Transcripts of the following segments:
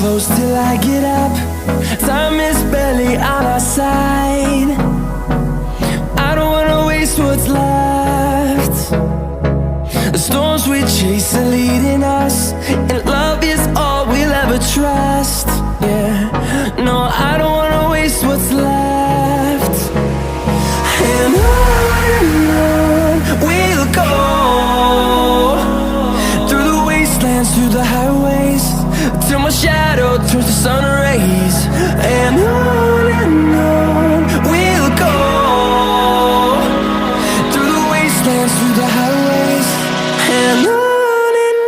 close till I get up. Time is barely on our side. I don't wanna waste what's left. The storms we chase are leading us, and love is all we'll ever trust. Yeah, no, I don't wanna waste what's left. And on we'll go, through the wastelands, through the highways, till my shadow turns to sun rays. And on we'll go, through the wastelands, through the highways, and on we'll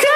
go.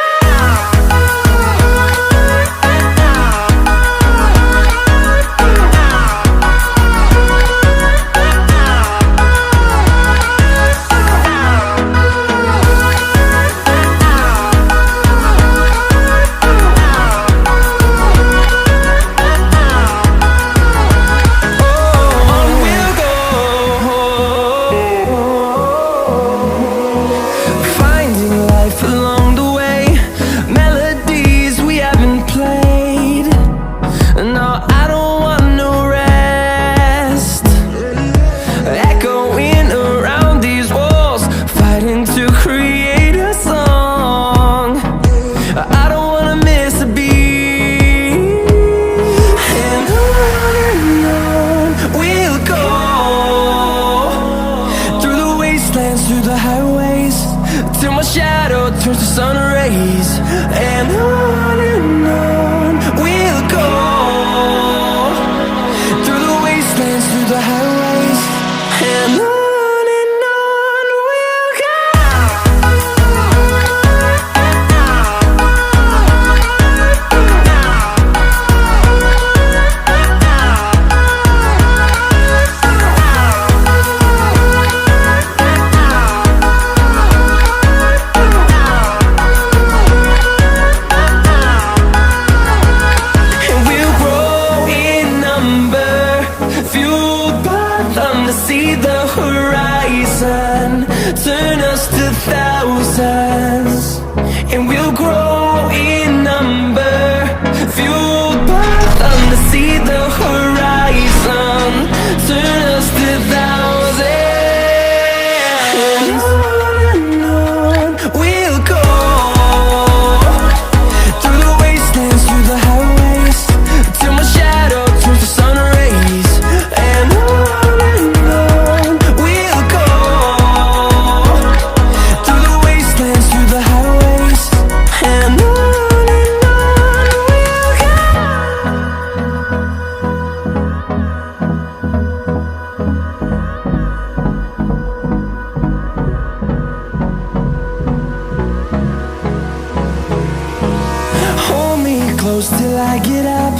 Through the highways, till my shadow turns to sun rays. And on we'll go, through the wastelands, through the highways, and on we'll go. See the horizon turn us to thousands, and we'll grow in number, fueled by them to see the horizon turn us to thousands. And on we'll go, through the wastelands, through the highways, till my shadow turns to sun rays. And close till I get up.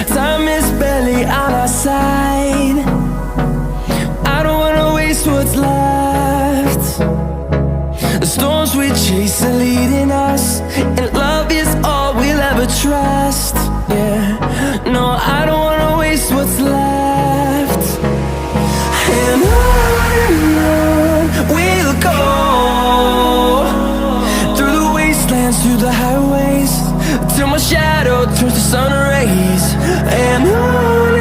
Time is barely on our side. I don't wanna waste what's left. The storms we chase are leading us, and love is all we'll ever trust. Yeah, no, I don't wanna waste what's left. And on we'll go, through the wastelands, through the highways, till my shadow turns to sun rays. And on